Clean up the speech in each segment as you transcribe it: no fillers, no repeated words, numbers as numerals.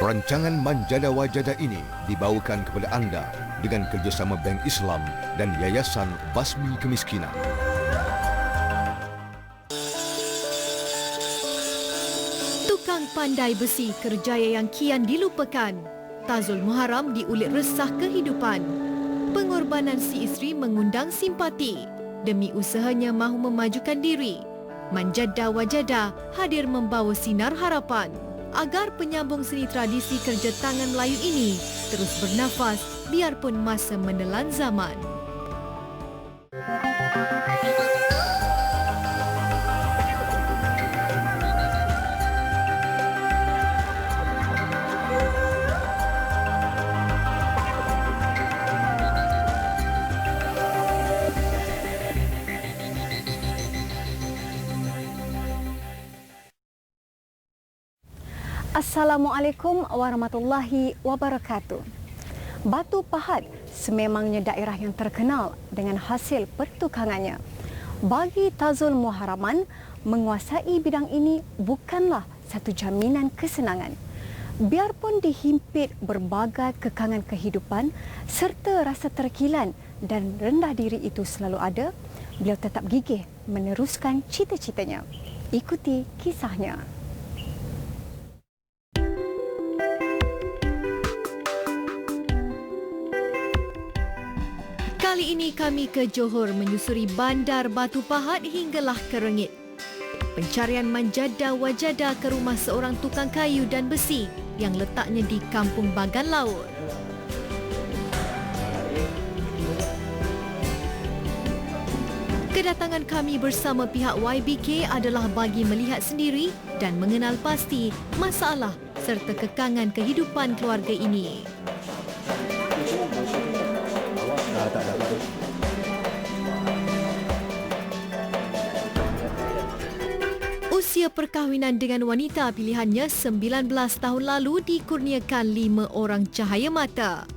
Perancangan Manjada Wajada ini dibawakan kepada anda dengan kerjasama Bank Islam dan Yayasan Basmi Kemiskinan. Tukang pandai besi kerjaya yang kian dilupakan. Tazul Muharram diulit resah kehidupan. Pengorbanan si isteri mengundang simpati. Demi usahanya mahu memajukan diri. Manjada Wajada hadir membawa sinar harapan agar penyambung seni tradisi kerja tangan Melayu ini terus bernafas biarpun masa menelan zaman. Assalamualaikum warahmatullahi wabarakatuh. Batu Pahat sememangnya daerah yang terkenal dengan hasil pertukangannya. Bagi Tazul Muharram, menguasai bidang ini bukanlah satu jaminan kesenangan. Biarpun dihimpit berbagai kekangan kehidupan serta rasa terkilan dan rendah diri itu selalu ada, beliau tetap gigih meneruskan cita-citanya. Ikuti kisahnya. Kali ini kami ke Johor menyusuri bandar Batu Pahat hinggalah ke Rengit. Pencarian Manjada Wajada ke rumah seorang tukang kayu dan besi yang letaknya di Kampung Bagan Laut. Kedatangan kami bersama pihak YBK adalah bagi melihat sendiri dan mengenal pasti masalah serta kekangan kehidupan keluarga ini. Usia perkahwinan dengan wanita pilihannya 19 tahun lalu dikurniakan 5 orang cahaya mata.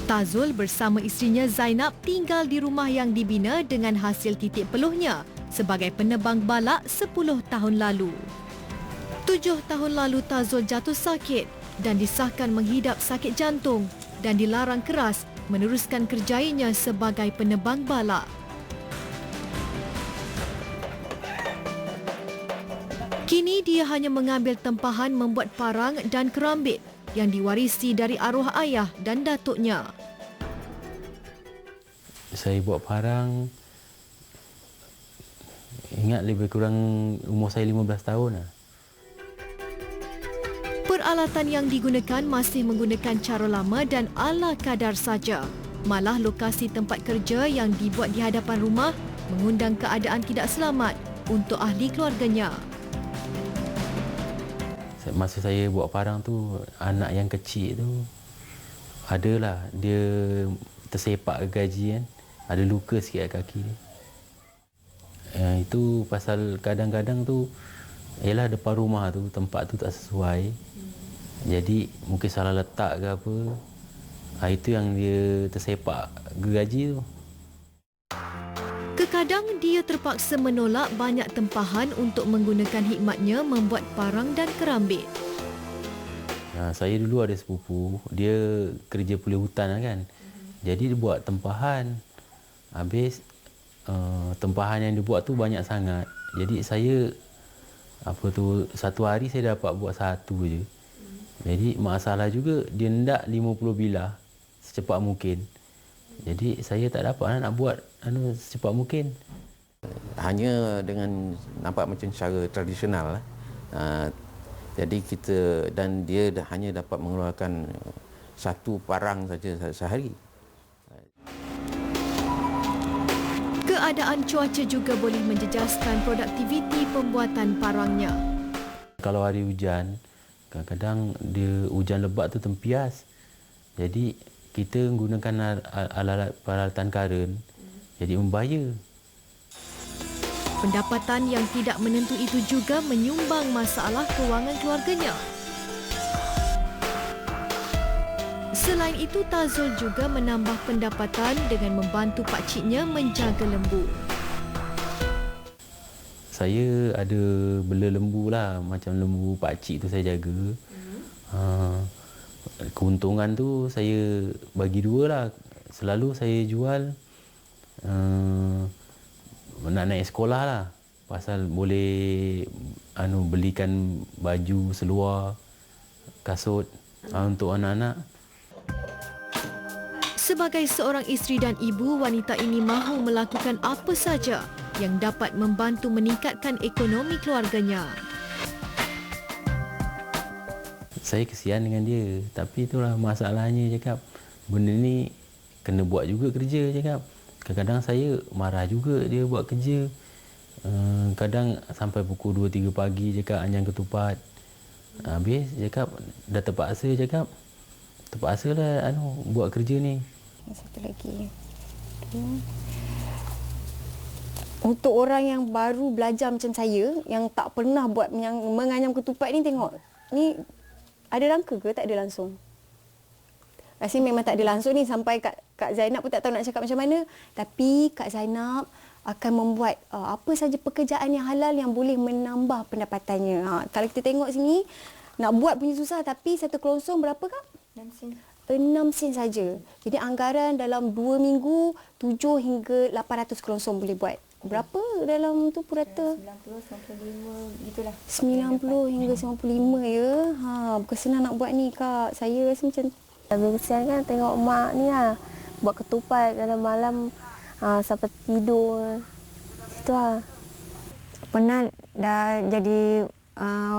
Tazul bersama isterinya Zainab tinggal di rumah yang dibina dengan hasil titik peluhnya sebagai penebang balak 10 tahun lalu. 7 tahun lalu Tazul jatuh sakit dan disahkan menghidap sakit jantung dan dilarang keras meneruskan kerjayanya sebagai penebang balak. Kini dia hanya mengambil tempahan membuat parang dan kerambit yang diwarisi dari arwah ayah dan datuknya. Saya buat parang, ingat lebih kurang umur saya 15 tahun lah. Peralatan yang digunakan masih menggunakan cara lama dan ala kadar saja. Malah lokasi tempat kerja yang dibuat di hadapan rumah mengundang keadaan tidak selamat untuk ahli keluarganya. Masa saya buat parang tu, anak yang kecil tu adalah dia tersepak ke gaji kan, ada luka sikit kat kaki dia. Itu pasal kadang-kadang tu ialah depan rumah tu tempat tu tak sesuai. Jadi mungkin salah letak ke apa. Itu yang dia tersepak gergaji tu. Kadang dia terpaksa menolak banyak tempahan untuk menggunakan hikmatnya membuat parang dan kerambit. Saya dulu ada sepupu, dia kerja pulih hutan kan. Jadi dia buat tempahan. Habis tempahan yang dia buat tu banyak sangat. Jadi saya satu hari saya dapat buat satu je. Jadi masalah juga dia hendak 50 bilah secepat mungkin. Jadi saya tak dapat nak buat secepat mungkin. Hanya dengan nampak macam cara tradisional. Jadi kita dan dia hanya dapat mengeluarkan satu parang saja sehari. Keadaan cuaca juga boleh menjejaskan produktiviti pembuatan parangnya. Kalau hari hujan, kadang-kadang dia hujan lebat tu tempias. Jadi kita menggunakan alat peralatan karen, jadi membahaya. Pendapatan yang tidak menentu itu juga menyumbang masalah kewangan keluarganya. Selain itu, Tazul juga menambah pendapatan dengan membantu pakciknya menjaga lembu. Saya ada bela lembu lah, macam lembu pakcik tu saya jaga. Keuntungan tu saya bagi dua lah. Selalu saya jual nak naik sekolah lah. Pasal boleh belikan baju, seluar, kasut untuk anak-anak. Sebagai seorang isteri dan ibu, wanita ini mahu melakukan apa saja yang dapat membantu meningkatkan ekonomi keluarganya. Saya kesian dengan dia, tapi itulah masalahnya cakap. Benda ni kena buat juga kerja cakap. Kadang-kadang saya marah juga dia buat kerja. Kadang sampai pukul 2-3 pagi cakap anyam ketupat. Habis cakap dah terpaksa cakap. Terpaksalah buat kerja ni. Satu lagi. Untuk orang yang baru belajar macam saya, yang tak pernah buat yang menganyam ketupat ni, tengok. Ni ada rangka ke? Tak ada langsung. Rasanya memang tak ada langsung ni. Sampai Kak Zainab pun tak tahu nak cakap macam mana. Tapi Kak Zainab akan membuat apa saja pekerjaan yang halal yang boleh menambah pendapatannya. Kalau kita tengok sini, nak buat punya susah, tapi satu kelonsong berapa Kak? 6 sen. 6 sen saja. Jadi anggaran dalam 2 minggu 7 hingga 800 kelonsong boleh buat. Berapa dalam tu purata? 90, 95 gitulah. 90 hingga 95 ya. Bukan senang nak buat ni Kak. Saya rasa macam Lebih kesian kan tengok mak ni lah. Buat ketupat dalam malam sampai tidur. Itu lah. Penat dah jadi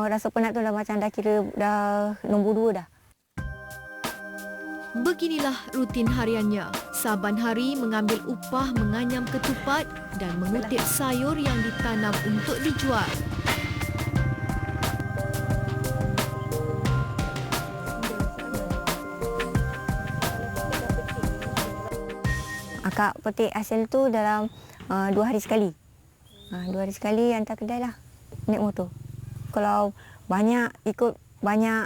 rasa penat tu dah macam dah kira dah nombor 2 dah. Beginilah rutin hariannya. Saban hari mengambil upah menganyam ketupat dan mengutip sayur yang ditanam untuk dijual. Akak petik hasil tu dalam 2 hari sekali. 2 hari sekali hantar kedai lah. Naik motor. Kalau banyak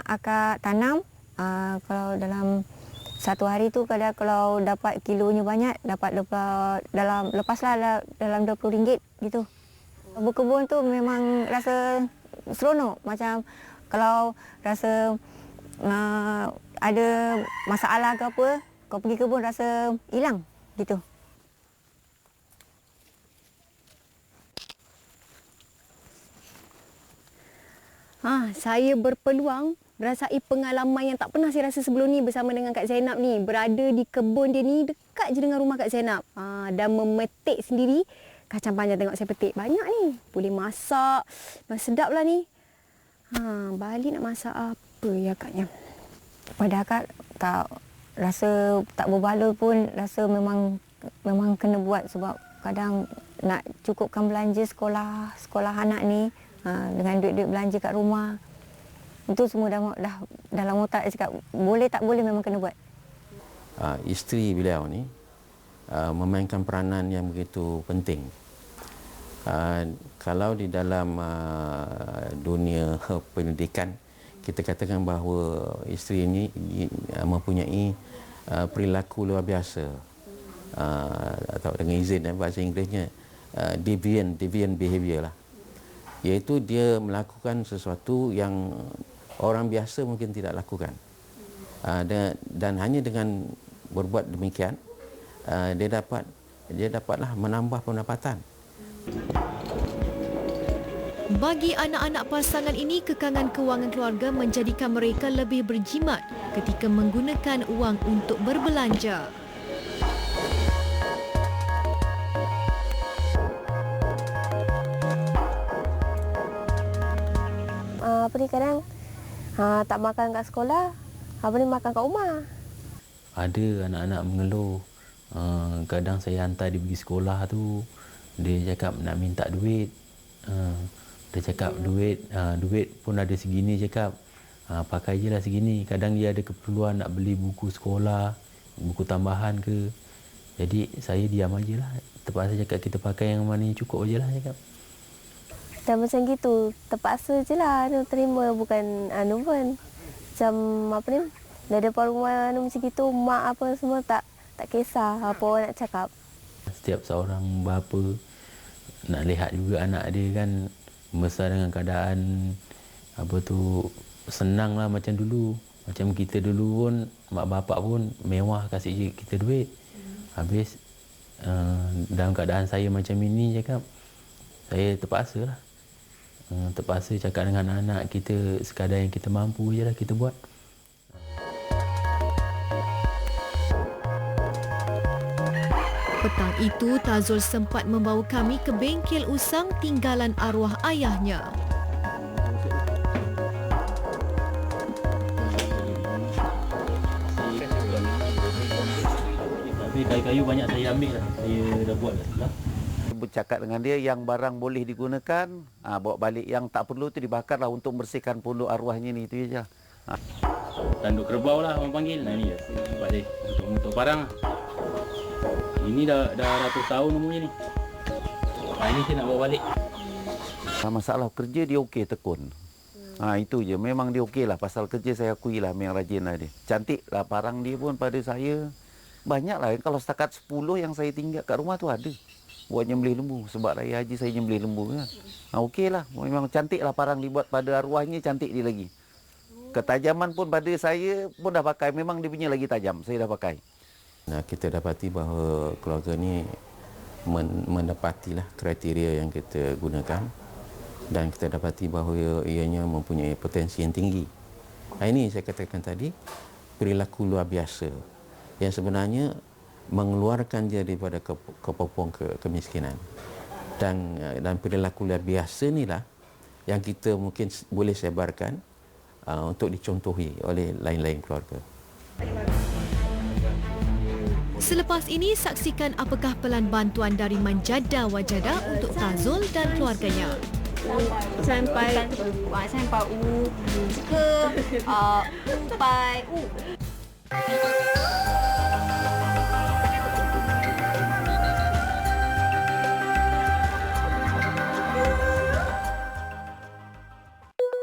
akak tanam, kalau dalam 1 hari tu kalau dapat kilonya banyak, dapat lepaslah dalam RM20 gitu. Berkebun tu memang rasa seronok. Macam kalau rasa ada masalah ke apa, kau pergi kebun rasa hilang gitu. Saya berpeluang merasai pengalaman yang tak pernah saya rasa sebelum ni bersama dengan Kak Zainab ni. Berada di kebun dia ni, dekat je dengan rumah Kak Zainab. Dan memetik sendiri kacang panjang. Tengok saya petik banyak ni. Boleh masak. Memang sedap lah ni. Balik nak masak apa ya Kaknya? Pada akak tak rasa tak berbaloi pun, rasa memang kena buat sebab kadang nak cukupkan belanja sekolah anak ni dengan duit-duit belanja kat rumah. Itu semua dah dalam otak cakap boleh tak boleh memang kena buat. Isteri beliau ni memainkan peranan yang begitu penting. Kalau di dalam dunia pendidikan, kita katakan bahawa isteri ini mempunyai perilaku luar biasa, atau dengan izin bahasa Inggerisnya deviant behaviour lah. Iaitu dia melakukan sesuatu yang orang biasa mungkin tidak lakukan. Dan hanya dengan berbuat demikian, dia dapatlah menambah pendapatan. Bagi anak-anak pasangan ini, kekangan kewangan keluarga menjadikan mereka lebih berjimat ketika menggunakan wang untuk berbelanja. Kadang tak makan kat sekolah, makan kat rumah. Ada anak-anak mengeluh. Kadang saya hantar dia pergi sekolah tu, dia cakap nak minta duit. Dia cakap duit pun ada segini, cakap pakai je lah segini. Kadang dia ada keperluan nak beli buku sekolah, buku tambahan ke. Jadi saya diam aje lah. Terpaksa cakap kita pakai yang mana yang cukup je lah, cakap. Dan macam gitu, terpaksa je lah terima, bukan pun. Macam dah depan rumah macam gitu, mak apa semua tak kisah apa orang nak cakap. Setiap seorang bapa nak lihat juga anak dia kan membesar dengan keadaan senang lah macam dulu. Macam kita dulu pun, mak bapak pun mewah kasih kita duit. Habis dalam keadaan saya macam ini cakap, saya terpaksa lah. Terpaksa cakap dengan anak kita, sekadar yang kita mampu je lah kita buat. Petang itu, Tazul sempat membawa kami ke bengkel usang tinggalan arwah ayahnya. Tapi kayu-kayu banyak saya ambil lah. Saya dah buat kat sebelah. Bercakap dengan dia yang barang boleh digunakan, bawa balik, yang tak perlu tu dibakarlah untuk membersihkan pondok arwahnya ni, itu je. Tanduk kerbau lah orang panggil. Nah ni tempat dia untuk parang. Ini dah ratus tahun umurnya ni. Ini saya nak bawa balik. Masalah kerja dia okey, tekun. Itu je, memang dia okey lah. Pasal kerja saya akui lah, memang rajin lah dia. Cantik lah parang dia pun pada saya. Banyak lah, kalau setakat 10 yang saya tinggal kat rumah tu ada. Buat nyembelih lembu, sebab raya haji saya nyembelih lembu kan. Okey lah, memang cantik lah parang dibuat pada arwahnya, cantik dia lagi. Ketajaman pun pada saya pun dah pakai, memang dia punya lagi tajam, saya dah pakai. Nah, kita dapati bahawa keluarga ni mendapatilah kriteria yang kita gunakan, dan kita dapati bahawa ianya mempunyai potensi yang tinggi. Ini saya katakan tadi, perilaku luar biasa yang sebenarnya mengeluarkan dia daripada kepopong kemiskinan. Dan perilaku luar biasa inilah yang kita mungkin boleh sebarkan untuk dicontohi oleh lain-lain keluarga. Selepas ini, saksikan apakah pelan bantuan dari Manjada Wajada untuk Tazul dan keluarganya. Sampai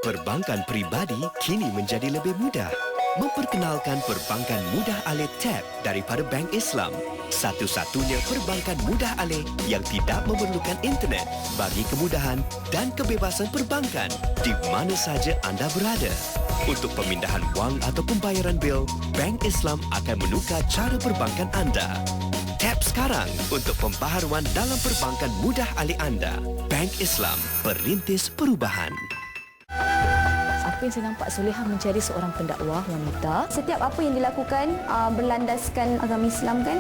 Perbankan pribadi kini menjadi lebih mudah. Memperkenalkan perbankan mudah alih TAP daripada Bank Islam. Satu-satunya perbankan mudah alih yang tidak memerlukan internet bagi kemudahan dan kebebasan perbankan di mana sahaja anda berada. Untuk pemindahan wang atau pembayaran bil, Bank Islam akan menukar cara perbankan anda. Tap sekarang untuk pembaharuan dalam perbankan mudah alih anda. Bank Islam, perintis perubahan. Apa yang saya nampak Solehah menjadi seorang pendakwah wanita. Setiap apa yang dilakukan berlandaskan agama Islam kan?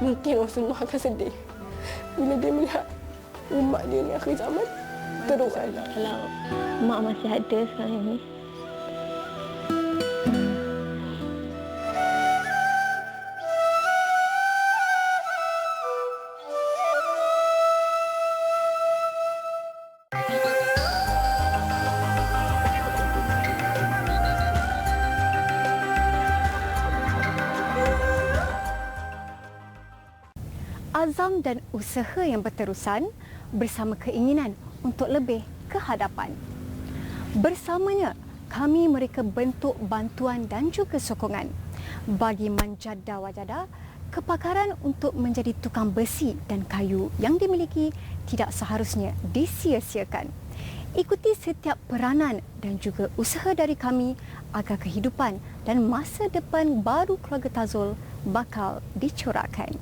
Mungkin Rasulullah akan sedih bila dia melihat umat dia ni akhir zaman teruk. Kalau mak masih ada sekarang ni, azam dan usaha yang berterusan bersama keinginan untuk lebih ke hadapan. Bersamanya, kami mereka bentuk bantuan dan juga sokongan. Bagi Manjada Wajada, kepakaran untuk menjadi tukang besi dan kayu yang dimiliki tidak seharusnya disia-siakan. Ikuti setiap peranan dan juga usaha dari kami agar kehidupan dan masa depan baru keluarga Tazul bakal dicorakkan.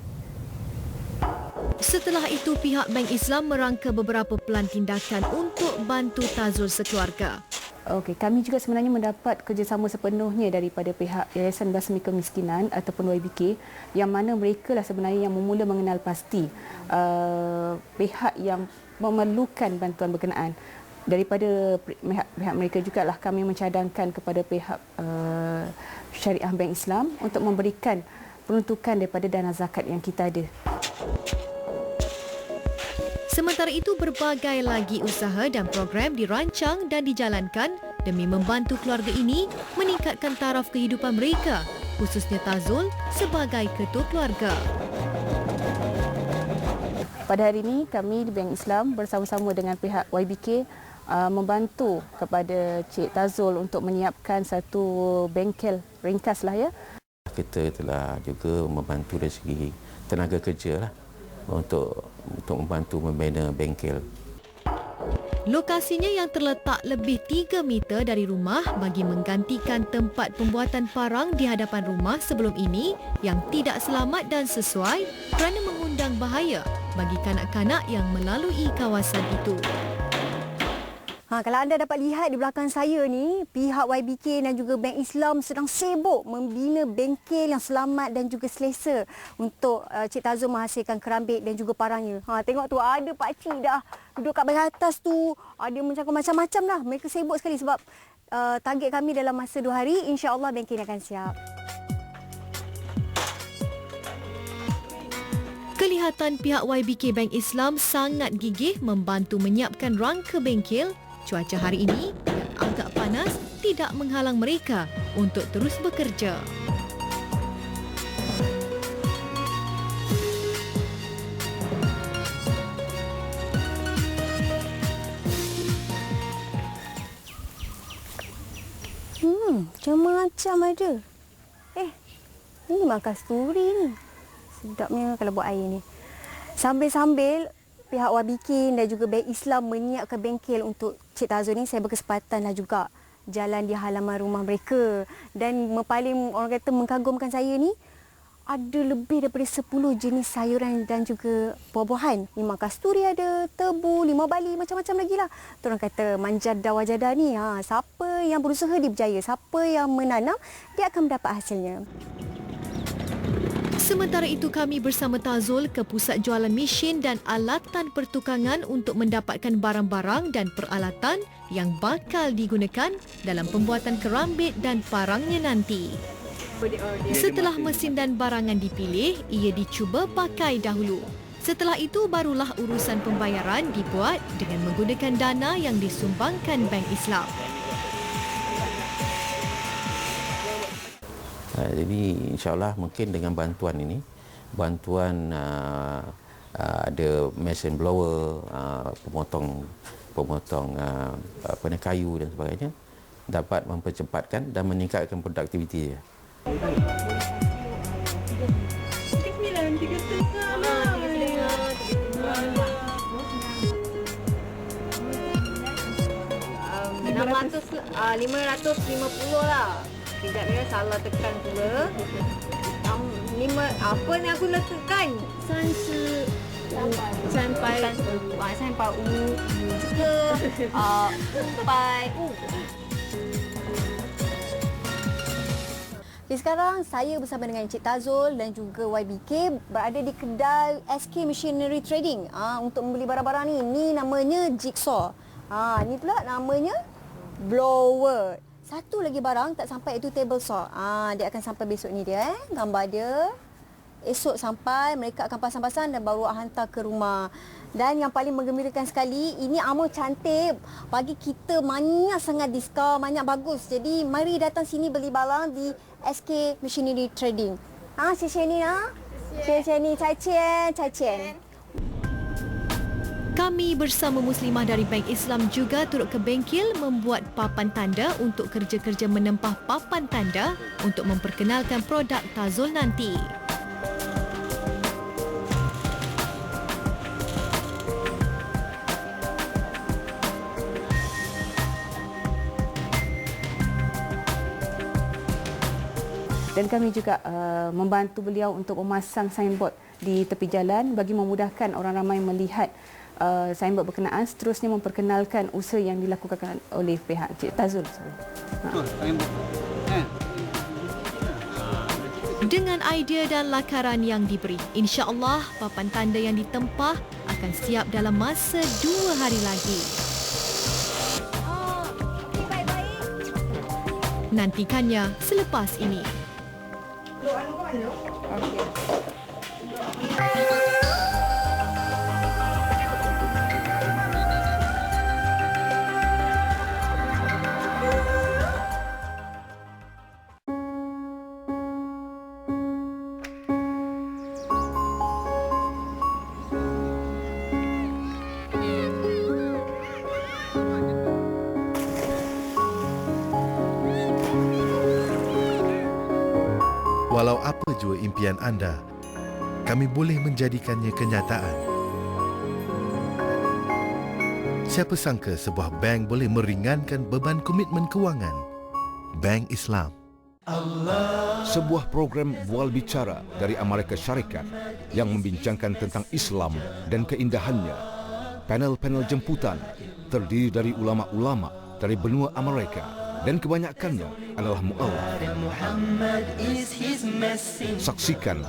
Setelah itu, pihak Bank Islam merangka beberapa pelan tindakan untuk bantu Tazul sekeluarga. Okey, kami juga sebenarnya mendapat kerjasama sepenuhnya daripada pihak Yayasan Basmi Kemiskinan ataupun YBK, yang mana mereka lah sebenarnya yang memula mengenal pasti pihak yang memerlukan bantuan berkenaan. Daripada pihak mereka jugalah kami mencadangkan kepada pihak Syariah Bank Islam untuk memberikan peruntukan daripada dana zakat yang kita ada. Sementara itu, berbagai lagi usaha dan program dirancang dan dijalankan demi membantu keluarga ini meningkatkan taraf kehidupan mereka, khususnya Tazul sebagai ketua keluarga. Pada hari ini, kami di Bank Islam bersama-sama dengan pihak YBK membantu kepada Cik Tazul untuk menyiapkan satu bengkel ringkas lah ya. Kita telah juga membantu dari segi tenaga kerja lah untuk membantu membina bengkel. Lokasinya yang terletak lebih 3 meter dari rumah bagi menggantikan tempat pembuatan parang di hadapan rumah sebelum ini yang tidak selamat dan sesuai kerana mengundang bahaya bagi kanak-kanak yang melalui kawasan itu. Kalau anda dapat lihat di belakang saya ni, pihak YBK dan juga Bank Islam sedang sibuk membina bengkel yang selamat dan juga selesa untuk Cik Tazul menghasilkan kerambit dan juga parangnya. Tengok tu, ada pakcik dah duduk kat bahagian atas tu. Ada macam-macam dah. Mereka sibuk sekali sebab target kami dalam masa 2 hari, insya-Allah bengkel akan siap. Kelihatan pihak YBK Bank Islam sangat gigih membantu menyiapkan rangka bengkel. Cuaca hari ini yang agak panas tidak menghalang mereka untuk terus bekerja. Macam-macam ada. Ini makan kasturi ni. Sedapnya kalau buat air ni. Sambil-sambil pihak YBK dan juga Bank Islam menyiapkan bengkel untuk Cik Tazul ni, saya berkesempatanlah juga jalan di halaman rumah mereka. Dan paling orang kata mengagumkan saya ni, ada lebih daripada 10 jenis sayuran dan juga buah-buahan. Memang kasturi ada, tebu, limau bali, macam-macam lagi lah. Orang kata manjada wajada ni, siapa yang berusaha dia berjaya. Siapa yang menanam, dia akan mendapat hasilnya. Sementara itu kami bersama Tazul ke pusat jualan mesin dan alatan pertukangan untuk mendapatkan barang-barang dan peralatan yang bakal digunakan dalam pembuatan kerambit dan parangnya nanti. Setelah mesin dan barangan dipilih, ia dicuba pakai dahulu. Setelah itu barulah urusan pembayaran dibuat dengan menggunakan dana yang disumbangkan Bank Islam. Jadi insya-Allah mungkin dengan bantuan ini, bantuan ada mesin blower, pemotong kayu dan sebagainya, dapat mempercepatkan dan meningkatkan produktiviti dia. $550 lah. Sekejap ya, salah tekan pula. Apa ni aku nak tekan? Sampai Sekarang saya bersama dengan Cik Tazul dan juga YBK berada di kedai SK Machinery Trading untuk membeli barang-barang ni. Ni namanya jigsaw. Ni pula namanya blower. Satu lagi barang tak sampai, iaitu table saw. Dia akan sampai besok ni dia. Gambar dia. Esok sampai, mereka akan pasang-pasang dan baru hantar ke rumah. Dan yang paling menggembirakan sekali, ini amat cantik. Bagi kita banyak sangat diskaun, banyak bagus. Jadi mari datang sini beli barang di SK Machinery Trading. Xie ni Xie ni, cai qian. Kami bersama Muslimah dari Bank Islam juga turut ke bengkel membuat papan tanda untuk kerja-kerja menempah papan tanda untuk memperkenalkan produk Tazul nanti. Dan kami juga membantu beliau untuk memasang signboard di tepi jalan bagi memudahkan orang ramai melihat signboard berkenaan, seterusnya memperkenalkan usaha yang dilakukan oleh pihak Cik Tazul. Dengan idea dan lakaran yang diberi, insya-Allah papan tanda yang ditempah akan siap dalam masa 2 hari lagi. Nantikannya selepas ini. Walau apa jua impian anda, kami boleh menjadikannya kenyataan. Siapa sangka sebuah bank boleh meringankan beban komitmen kewangan? Bank Islam. Sebuah program Bual Bicara dari Amerika Syarikat yang membincangkan tentang Islam dan keindahannya. Panel-panel jemputan terdiri dari ulama-ulama dari benua Amerika dan kebanyakannya adalah mu'alaf. Saksikan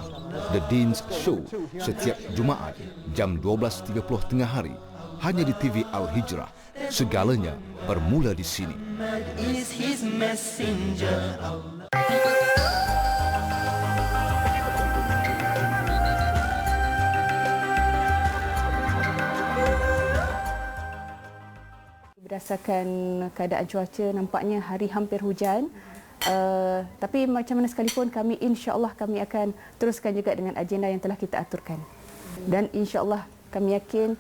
The Dean's Show setiap Jumaat jam 12.30 tengah hari hanya di TV Al-Hijrah. Segalanya bermula di sini. Berdasarkan keadaan cuaca, nampaknya hari hampir hujan. Tapi macam mana sekalipun, kami insya-Allah kami akan teruskan juga dengan agenda yang telah kita aturkan. Dan insya-Allah kami yakin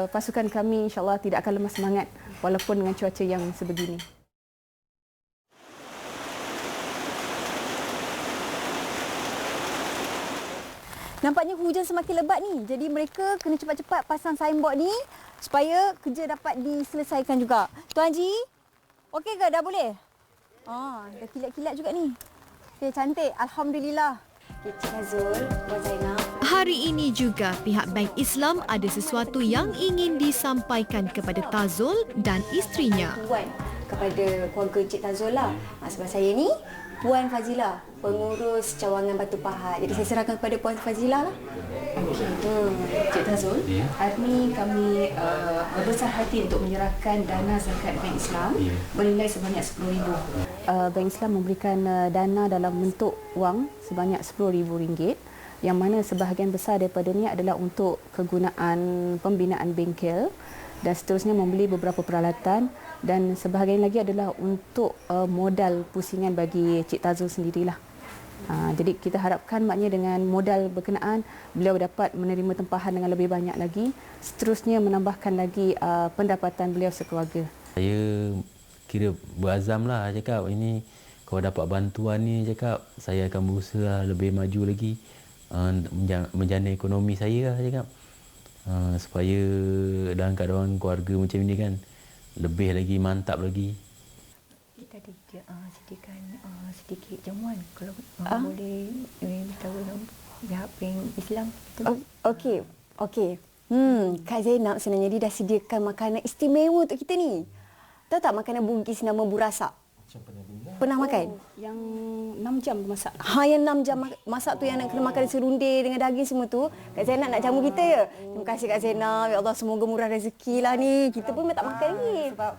pasukan kami insya-Allah tidak akan lemah semangat walaupun dengan cuaca yang sebegini. Nampaknya hujan semakin lebat ni. Jadi mereka kena cepat-cepat pasang signboard ni supaya kerja dapat diselesaikan juga. Tuan Haji, okey ke? Dah boleh? Dah kilat-kilat juga ni. Okay, cantik. Alhamdulillah. Okay, Cik Azul, Puan Zainab. Hari ini juga pihak Bank Islam ada sesuatu yang ingin disampaikan kepada Tazul dan isterinya. Puan kepada keluarga Cik Tazul lah. Sebab saya ni Puan Fazila, pengurus cawangan Batu Pahat. Jadi saya serahkan kepada Puan Fazila lah. Cik Tazul, hari ini kami berbesar hati untuk menyerahkan dana zakat Bank Islam bernilai sebanyak RM10,000. Bank Islam memberikan dana dalam bentuk wang sebanyak RM10,000, yang mana sebahagian besar daripada ini adalah untuk kegunaan pembinaan bengkel dan seterusnya membeli beberapa peralatan, dan sebahagian lagi adalah untuk modal pusingan bagi Cik Tazul sendirilah. Jadi kita harapkan maknanya dengan modal berkenaan beliau dapat menerima tempahan dengan lebih banyak lagi, seterusnya menambahkan lagi pendapatan beliau sekeluarga. Saya kira berazam lah cakap ini kalau dapat bantuan ni cakap saya akan berusaha lebih maju lagi menjana ekonomi saya lah cakap. Supaya dalam keadaan keluarga macam ni kan lebih lagi mantap lagi. Kita ada sediakan sedikit jamuan kalau boleh beritahu pihak Bank Islam. Okey. Kak Zainab sebenarnya dia dah sediakan makanan istimewa untuk kita ni. Tahu tak makanan bugis nama burasak? Pernah makan? Yang 6 jam masak. Yang 6 jam masak tu, yang nak kena makan serunding dengan daging semua tu. Kak Zainab nak jamu kita ya. Terima kasih Kak Zainab. Ya Allah, semoga murah rezeki lah ni. Kita pun tak makan lagi. Sebab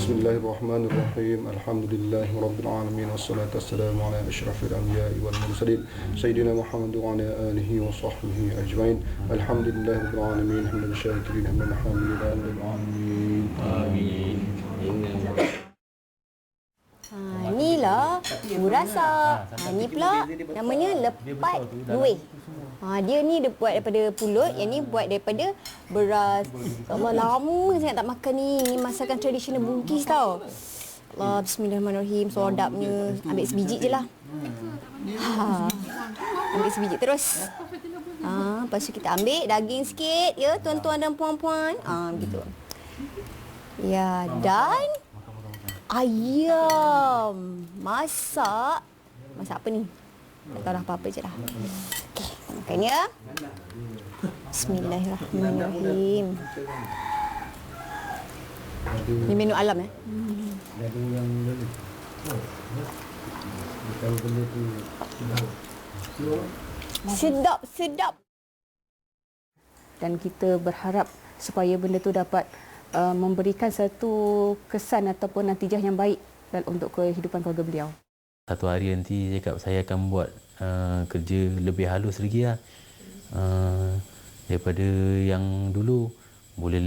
Bismillahirrahmanirrahim. Alhamdulillahirabbil alamin wassalatu wassalamu ala asyrafil anbiya'i wal mursalin sayyidina Muhammad wa ala alihi wa sahbihi ajmain. Alhamdulillahirabbil alamin hamdan syakirin hamdan hamdan alamin. Amin. Inilah burasak. Ni pula namanya lepat luih. Dia ni dia buat daripada pulut, yang ni buat daripada beras. Allah, lama sangat tak makan ni. Ni masakan tradisional Bugis tau. Allah, bismillahirrahmanirrahim. Sedapnya. Ambil sebiji je lah. Ambil sebiji terus. Lepas tu kita ambil daging sikit ya, tuan-tuan dan puan-puan. Begitu. Ya, dan ayam. Masak apa ni? Tak tahu dah apa-apa je dah. Okey, makan ya. Bismillahirrahmanirrahim. Ini menu alam Sedap. Dan kita berharap supaya benda tu dapat memberikan satu kesan ataupun natijah yang baik untuk kehidupan keluarga beliau. Satu hari nanti cakap saya akan buat kerja lebih halus lagi lah. Daripada yang dulu boleh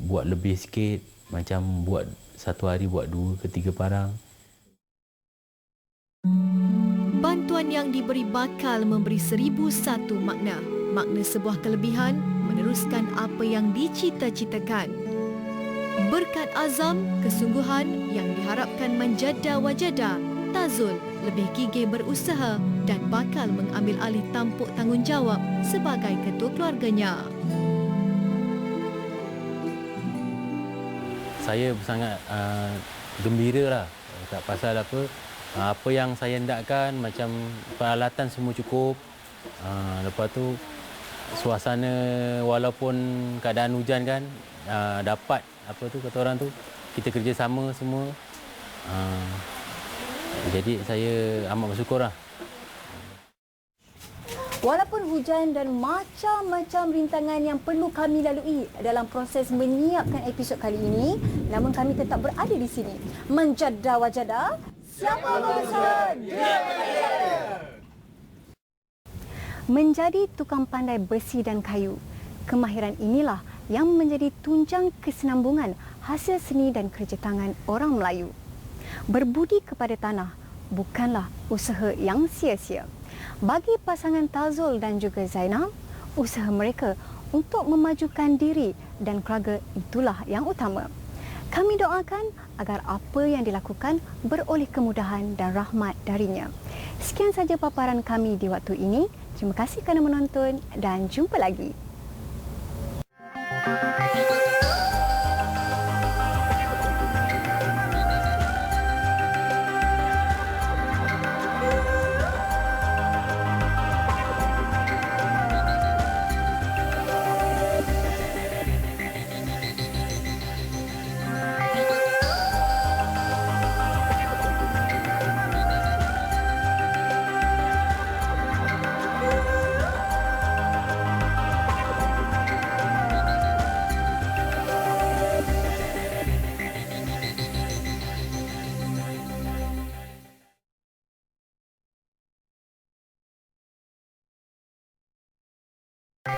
buat lebih sikit, macam buat satu hari buat 2 ke 3 parang. Bantuan yang diberi bakal memberi 1001 makna. Makna sebuah kelebihan, meneruskan apa yang dicita-citakan. Berkat azam, kesungguhan yang diharapkan menjada wajada, Tazul lebih gigih berusaha dan bakal mengambil alih tampuk tanggungjawab sebagai ketua keluarganya. Saya sangat gembira lah. Tak pasal apa yang saya hendakkan, macam peralatan semua cukup. Lepas tu suasana walaupun keadaan hujan kan, dapat apa tu kata orang tu, kita kerjasama semua. Jadi saya amat bersyukur lah. Walaupun hujan dan macam-macam rintangan yang perlu kami lalui dalam proses menyiapkan episod kali ini, namun kami tetap berada di sini. Menjada wajada, siapa berusaha, dia berjaya. Menjadi tukang pandai besi dan kayu, kemahiran inilah yang menjadi tunjang kesinambungan hasil seni dan kerja tangan orang Melayu. Berbudi kepada tanah bukanlah usaha yang sia-sia. Bagi pasangan Tazul dan juga Zainab, usaha mereka untuk memajukan diri dan keluarga itulah yang utama. Kami doakan agar apa yang dilakukan beroleh kemudahan dan rahmat darinya. Sekian saja paparan kami di waktu ini. Terima kasih kerana menonton dan jumpa lagi.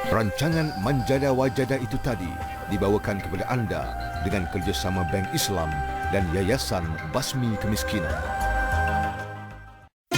Rancangan Menjada Wajada itu tadi dibawakan kepada anda dengan kerjasama Bank Islam dan Yayasan Basmi Kemiskinan.